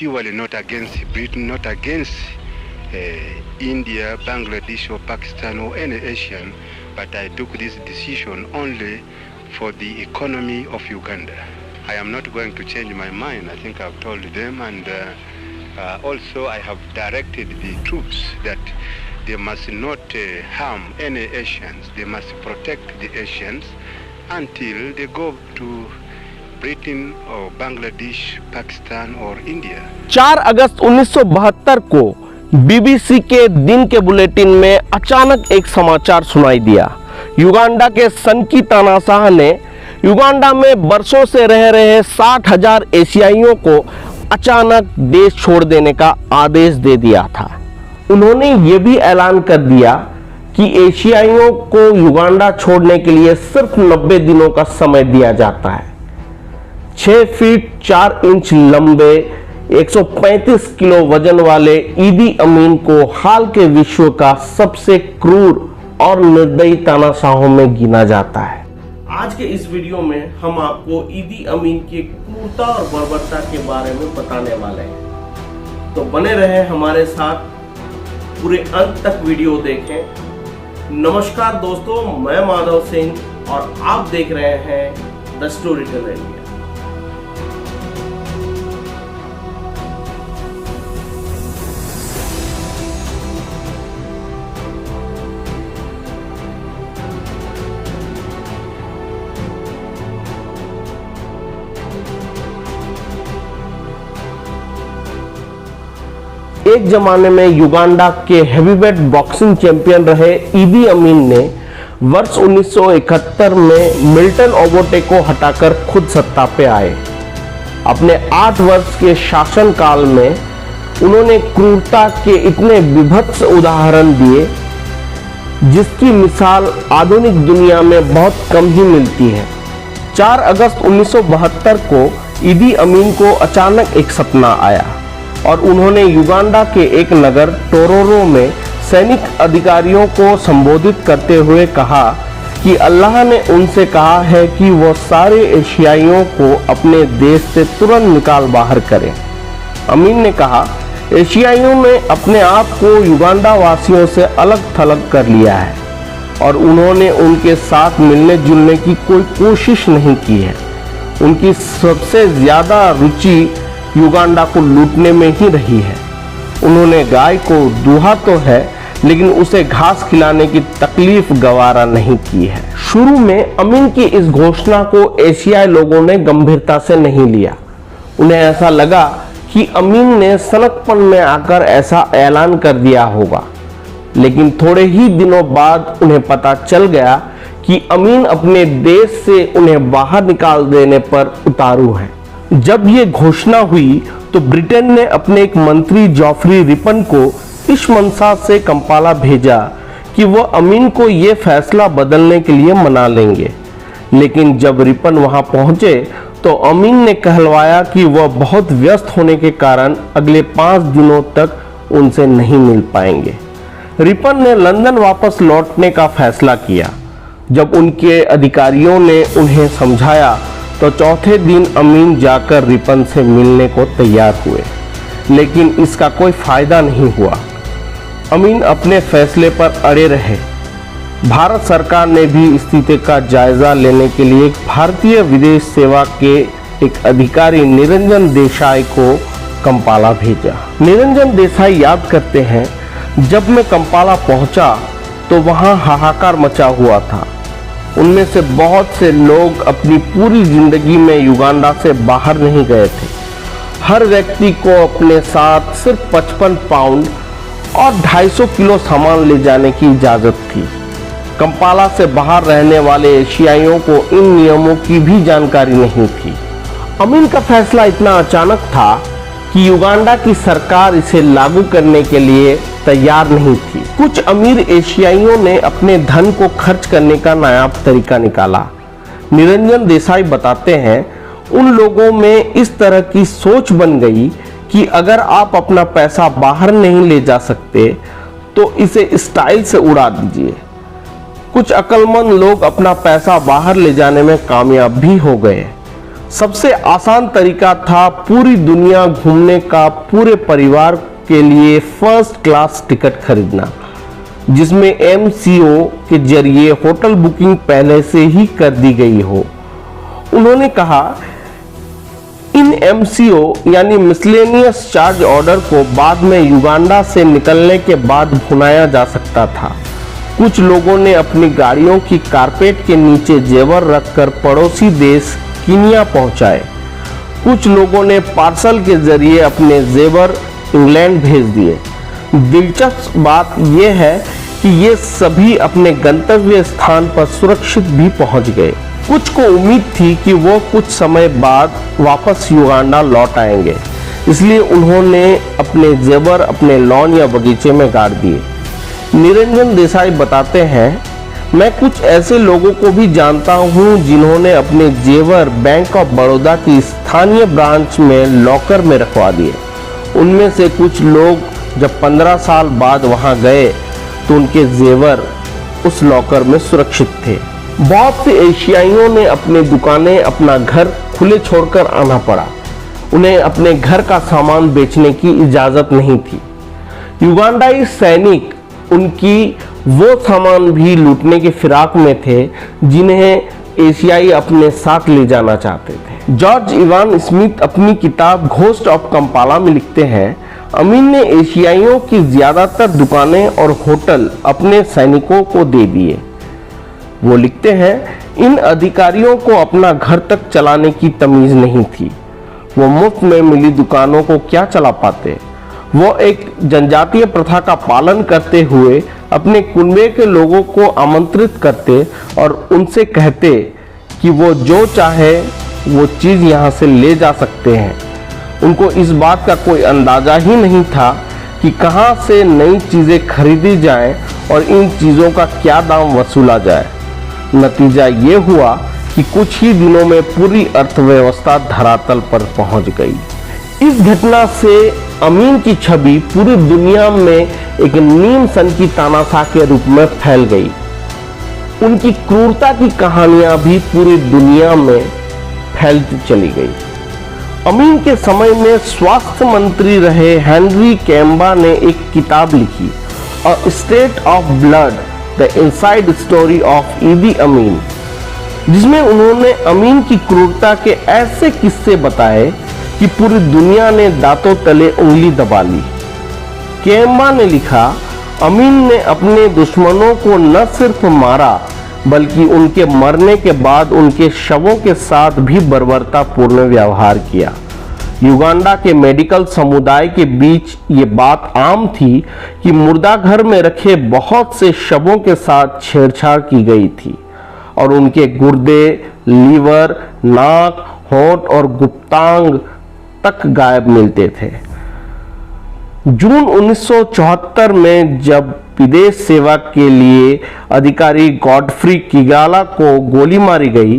purely not against Britain, not against India, Bangladesh or Pakistan or any Asian, but I took this decision only for the economy of Uganda. I am not going to change my mind. I think I've told them, and also I have directed the troops that they must not harm any Asians. They must protect the Asians until they go to Britain or Bangladesh, Pakistan or India. 4 अगस्त 1972 को BBC के दिन के bulletin में अचानक एक समाचार सुनाई दिया। युगांडा के सनकी तानाशाह ने युगांडा में बरसों से रह रहे 60,000 एशियाइयों को अचानक देश छोड़ देने का आदेश दे दिया था। उन्होंने ये भी ऐलान कर दिया कि एशियाइयों को युगांडा छोड़ने के लिए सिर्फ 90 दिनों का समय दिया जाता है। 6 फीट 4 इंच लंबे 135 किलो वजन वाले ईदी अमीन को हाल के विश्व का सबसे क्रूर और निर्दयी तानाशाहों में गिना जाता है। आज के इस वीडियो में हम आपको ईदी अमीन की क्रूरता और बर्बरता के बारे में बताने वाले हैं, तो बने रहे हमारे साथ, पूरे अंत तक वीडियो देखें। नमस्कार दोस्तों, मैं माधव सिंह और आप देख रहे हैं द स्टोरी टेलर इंडिया। एक जमाने में युगांडा के हेवीवेट बॉक्सिंग चैंपियन रहे ईदी अमीन ने वर्ष 1971 में मिल्टन ओबोटे को हटाकर खुद सत्ता पे आए। अपने 8 वर्ष के शासनकाल में उन्होंने क्रूरता के इतने विभत्स उदाहरण दिए जिसकी मिसाल आधुनिक दुनिया में बहुत कम ही मिलती है। 4 अगस्त 1972 को ईदी अमीन को अचानक एक सपना आया और उन्होंने युगांडा के एक नगर टोरोरो में सैनिक अधिकारियों को संबोधित करते हुए कहा कि अल्लाह ने उनसे कहा है कि वो सारे एशियाइयों को अपने देश से तुरंत निकाल बाहर करें। अमीन ने कहा, एशियाइयों ने अपने आप को युगांडा वासियों से अलग थलग कर लिया है और उन्होंने उनके साथ मिलने जुलने की कोई कोशिश नहीं की है। उनकी सबसे ज्यादा रुचि युगांडा को लूटने में ही रही है। उन्होंने गाय को दूहा तो है लेकिन उसे घास खिलाने की तकलीफ गवारा नहीं की है। शुरू में अमीन की इस घोषणा को एशियाई लोगों ने गंभीरता से नहीं लिया। उन्हें ऐसा लगा कि अमीन ने सनकपन में आकर ऐसा ऐलान कर दिया होगा, लेकिन थोड़े ही दिनों बाद उन्हें पता चल गया कि अमीन अपने देश से उन्हें बाहर निकाल देने पर उतारू है। जब ये घोषणा हुई तो ब्रिटेन ने अपने एक मंत्री जॉफरी रिपन को इस मंशा से कंपाला भेजा कि वो अमीन को ये फैसला बदलने के लिए मना लेंगे, लेकिन जब रिपन वहां पहुंचे तो अमीन ने कहलवाया कि वह बहुत व्यस्त होने के कारण अगले 5 दिनों तक उनसे नहीं मिल पाएंगे। रिपन ने लंदन वापस लौटने का फैसला किया। जब उनके अधिकारियों ने उन्हें समझाया तो चौथे दिन अमीन जाकर रिपन से मिलने को तैयार हुए, लेकिन इसका कोई फायदा नहीं हुआ। अमीन अपने फैसले पर अड़े रहे। भारत सरकार ने भी स्थिति का जायजा लेने के लिए भारतीय विदेश सेवा के एक अधिकारी निरंजन देसाई को कंपाला भेजा। निरंजन देसाई याद करते हैं, जब मैं कंपाला पहुंचा तो वहां हाहाकार मचा हुआ था। उनमें से बहुत से लोग अपनी पूरी जिंदगी में युगांडा से बाहर नहीं गए थे। हर व्यक्ति को अपने साथ सिर्फ 55 पाउंड और 250 किलो सामान ले जाने की इजाजत थी। कंपाला से बाहर रहने वाले एशियाइयों को इन नियमों की भी जानकारी नहीं थी। अमीन का फैसला इतना अचानक था कि युगांडा की सरकार इसे लागू करने के लिए तैयार नहीं थी। कुछ अमीर एशियाइयों ने अपने धन को खर्च करने का नायाब तरीका निकाला। निरंजन देसाई बताते हैं, उन लोगों में इस तरह की सोच बन गई कि अगर आप अपना पैसा बाहर नहीं ले जा सकते तो इसे स्टाइल से उड़ा दीजिए। कुछ अक्लमंद लोग अपना पैसा बाहर ले जाने में कामयाब भी हो गए। सबसे आसान तरीका था पूरी दुनिया घूमने का पूरे परिवार के लिए फर्स्ट क्लास टिकट खरीदना, जिसमें MCO के जरिए होटल बुकिंग पहले से ही कर दी गई हो। उन्होंने कहा इन MCO यानी मिसलेनियस चार्ज ऑर्डर को बाद में युगांडा से निकलने के बाद भुनाया जा सकता था। कुछ लोगों ने अपनी गाड़ियों की कारपेट के नीचे जेवर रखकर पड़ोसी देश कीनिया पहुंचाए। कुछ लोगों ने पार्सल के जरिए अपने जेवर इंग्लैंड भेज दिए। दिलचस्प बात यह है कि ये सभी अपने गंतव्य स्थान पर सुरक्षित भी पहुंच गए। कुछ को उम्मीद थी कि वो कुछ समय बाद वापस युगांडा लौट आएंगे, इसलिए उन्होंने अपने जेवर अपने लॉन या बगीचे में गाड़ दिए। निरंजन देसाई बताते हैं, मैं कुछ ऐसे लोगों को भी जानता हूं जिन्होंने अपने जेवर बैंक ऑफ बड़ौदा की स्थानीय ब्रांच में लॉकर में रखवा दिए। उनमें से कुछ लोग जब 15 साल बाद वहां गए तो उनके जेवर उस लॉकर में सुरक्षित थे। बहुत से एशियाइयों ने अपनी दुकानें, अपना घर खुले छोड़कर आना पड़ा। उन्हें अपने घर का सामान बेचने की इजाजत नहीं थी। युगांडाई सैनिक उनकी वो सामान भी लूटने के फिराक में थे जिन्हें एशियाई अपने साथ ले जाना चाहते थे। जॉर्ज इवान स्मिथ अपनी किताब घोस्ट ऑफ कंपाला में लिखते हैं, अमीन ने एशियाइयों की ज्यादातर दुकानें और होटल अपने सैनिकों को दे दिए। वो लिखते हैं, इन अधिकारियों को अपना घर तक चलाने की तमीज नहीं थी। वो मुफ्त में मिली दुकानों को क्या चला पाते। वो एक जनजातीय प्रथा का पालन करते हुए अपने कुनबे के लोगों को आमंत्रित करते और उनसे कहते कि वो जो चाहे वो चीज़ यहाँ से ले जा सकते हैं। उनको इस बात का कोई अंदाजा ही नहीं था कि कहाँ से नई चीज़ें खरीदी जाएं और इन चीज़ों का क्या दाम वसूला जाए। नतीजा ये हुआ कि कुछ ही दिनों में पूरी अर्थव्यवस्था धरातल पर पहुंच गई। इस घटना से अमीन की छवि पूरी दुनिया में एक नीम सन की तानाशाह के रूप में फैल गई। उनकी क्रूरता की कहानियां भी पूरी दुनिया में फैलती चली गई। अमीन के समय में स्वास्थ्य मंत्री रहे हेनरी कैम्बा ने एक किताब लिखी, a state of blood, the inside story of ईदी अमीन, जिसमें उन्होंने अमीन की क्रूरता के ऐसे किस्से बताए कि पूरी दुनिया ने दांतों तले उंगली दबा ली। कैम्बा ने लिखा, अमीन ने अपने दुश्मनों को न सिर्फ मारा बल्कि उनके मरने के बाद उनके शवों के साथ भी बर्बरतापूर्ण व्यवहार किया। युगांडा के मेडिकल समुदाय के बीच ये बात आम थी कि मुर्दाघर में रखे बहुत से शवों के साथ छेड़छाड़ की गई थी और उनके गुर्दे, लीवर, नाक, होंठ और गुप्तांग तक गायब मिलते थे। जून 1974 में जब विदेश सेवा के लिए अधिकारी गॉडफ्री किगाला को गोली मारी गई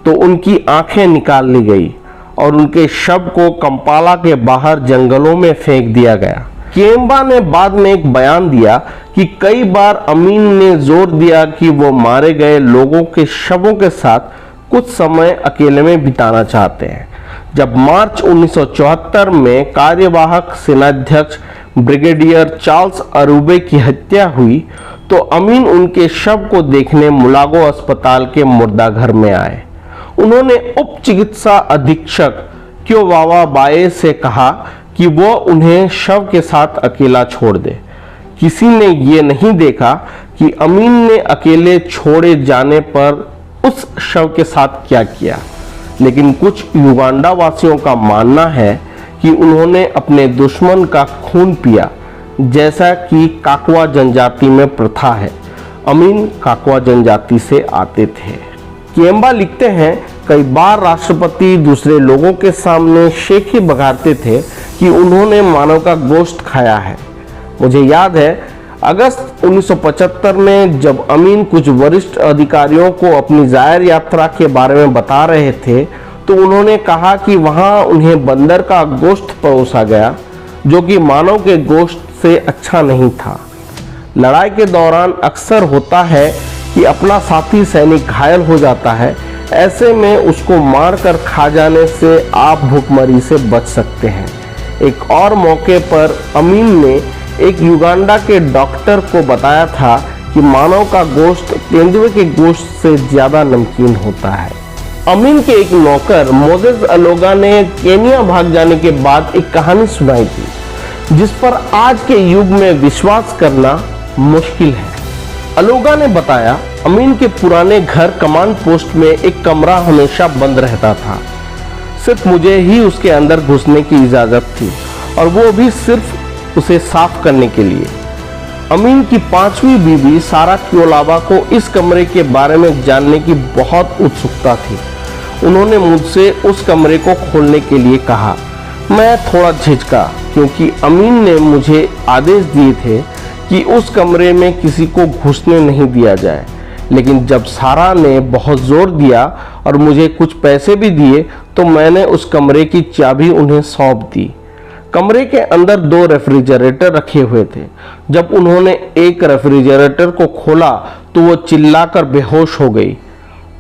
तो उनकी आंखें निकाल ली गई और उनके शव को कंपाला के बाहर जंगलों में फेंक दिया गया। कैम्बा ने बाद में एक बयान दिया कि कई बार अमीन ने जोर दिया कि वो मारे गए लोगों के शवों के साथ कुछ समय अकेले में बिताना चाहते हैं। जब मार्च 1974 में कार्यवाहक सेनाध्यक्ष ब्रिगेडियर चार्ल्स अरूबे की हत्या हुई तो अमीन उनके शव को देखने मुलागो अस्पताल के मुर्दाघर में आए। उन्होंने उप चिकित्सा अधीक्षक क्योवावा बाए से कहा कि वो उन्हें शव के साथ अकेला छोड़ दे। किसी ने ये नहीं देखा कि अमीन ने अकेले छोड़े जाने पर उस शव के साथ क्या किया, लेकिन कुछ युगांडा वासियों का मानना है कि उन्होंने अपने दुश्मन का खून पिया, जैसा कि काकवा जनजाति में प्रथा है। अमीन काकवा जनजाति से आते थे। कैम्बा लिखते हैं, कई बार राष्ट्रपति दूसरे लोगों के सामने शेखी बघारते थे कि उन्होंने मानव का गोश्त खाया है। मुझे याद है अगस्त 1975 में जब अमीन कुछ वरिष्ठ अधिकारियों को अपनी जायर यात्रा के बारे में बता रहे थे तो उन्होंने कहा कि वहां उन्हें बंदर का गोश्त परोसा गया जो कि मानव के गोश्त से अच्छा नहीं था। लड़ाई के दौरान अक्सर होता है कि अपना साथी सैनिक घायल हो जाता है, ऐसे में उसको मारकर खा जाने से आप भूखमरी से बच सकते हैं। एक और मौके पर अमीन ने एक युगांडा के डॉक्टर को बताया था कि मानव का गोश्त तेंदुए के गोश्त से ज्यादा नमकीन होता है। अमीन के एक नौकर मोजेस अलोगा ने केनिया भाग जाने के बाद एक कहानी सुनाई थी जिस पर आज के युग में विश्वास करना मुश्किल है। अलोगा ने बताया, अमीन के पुराने घर कमांड पोस्ट में एक कमरा हमेशा बंद रहता था। सिर्फ मुझे ही उसके अंदर घुसने की इजाजत थी और वो भी सिर्फ उसे साफ करने के लिए। अमीन की 5वीं बीवी सारा क्योलावा को इस कमरे के बारे में जानने की बहुत उत्सुकता थी। उन्होंने मुझसे उस कमरे को खोलने के लिए कहा। मैं थोड़ा झिझका क्योंकि अमीन ने मुझे आदेश दिए थे कि उस कमरे में किसी को घुसने नहीं दिया जाए, लेकिन जब सारा ने बहुत जोर दिया और मुझे कुछ पैसे भी दिए तो मैंने उस कमरे की चाबी उन्हें सौंप दी। कमरे के अंदर 2 रेफ्रिजरेटर रखे हुए थे। जब उन्होंने एक रेफ्रिजरेटर को खोला तो वो चिल्लाकर बेहोश हो गई।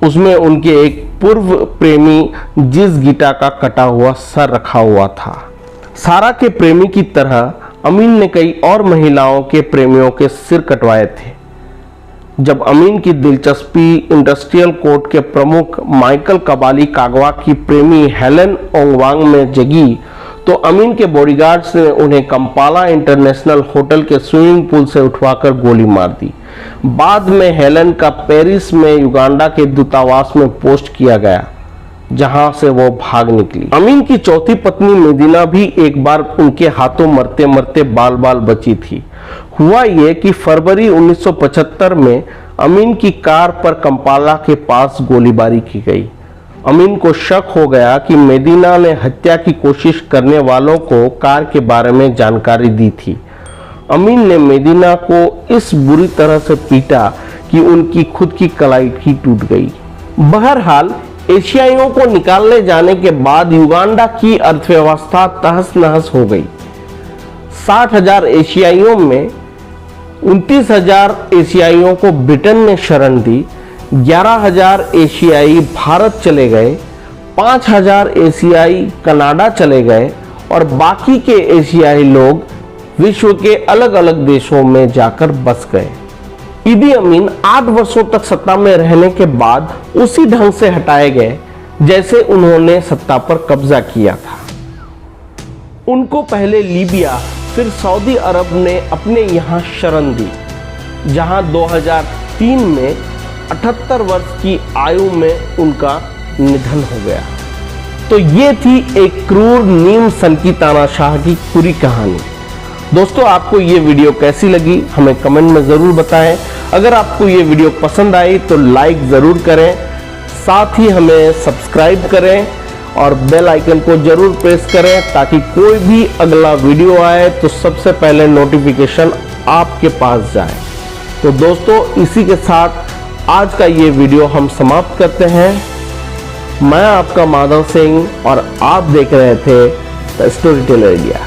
उसमें उनके एक पूर्व प्रेमी जिस गीटा का कटा हुआ सर रखा हुआ था। सारा के प्रेमी की तरह अमीन ने कई और महिलाओं के प्रेमियों के सिर कटवाए थे। जब अमीन की दिलचस्पी इंडस्ट्रियल कोर्ट के प्रमुख माइकल कबाली कागवा की प्रेमी हेलेन ओंगवांग में जगी तो अमीन के बॉडीगार्ड्स ने उन्हें कंपाला इंटरनेशनल होटल के स्विमिंग पूल से उठवाकर गोली मार दी। बाद में हेलेन का पेरिस में युगांडा के दूतावास में पोस्ट किया गया, जहां से वो भाग निकली। अमीन की चौथी पत्नी मेदिना भी एक बार उनके हाथों मरते मरते बाल बाल बची थी। हुआ ये कि फरवरी 1975 में अमीन की कार पर कंपाला के पास गोलीबारी की गई। अमीन को शक हो गया कि मेदिना ने हत्या की कोशिश करने वालों को कार के बारे में जानकारी दी थी। अमीन ने मेदिना को इस बुरी तरह से पीटा कि उनकी खुद की कलाई ही टूट गई। बहरहाल एशियाइयों को निकालने जाने के बाद युगांडा की अर्थव्यवस्था तहस नहस हो गई। 60,000 एशियाइयों में 29,000 एशियाइयों को ब्रिटेन ने शरण दी, 11,000 एशियाई भारत चले गए, 5,000 एशियाई कनाडा चले गए और बाकी के एशियाई लोग विश्व के अलग अलग देशों में जाकर बस गए। ईदी अमीन 8 वर्षों तक सत्ता में रहने के बाद उसी ढंग से हटाए गए जैसे उन्होंने सत्ता पर कब्जा किया था। उनको पहले लीबिया फिर सऊदी अरब ने अपने यहाँ शरण दी, जहाँ 2003 में 78 वर्ष की आयु में उनका निधन हो गया। तो ये थी एक क्रूर नीम सन की तानाशाह की पूरी कहानी। दोस्तों, आपको ये वीडियो कैसी लगी हमें कमेंट में ज़रूर बताएं। अगर आपको ये वीडियो पसंद आई तो लाइक ज़रूर करें, साथ ही हमें सब्सक्राइब करें और बेल आइकन को ज़रूर प्रेस करें ताकि कोई भी अगला वीडियो आए तो सबसे पहले नोटिफिकेशन आपके पास जाए। तो दोस्तों, इसी के साथ आज का ये वीडियो हम समाप्त करते हैं। मैं आपका माधव सिंह और आप देख रहे थे द स्टोरी टेलर इंडिया।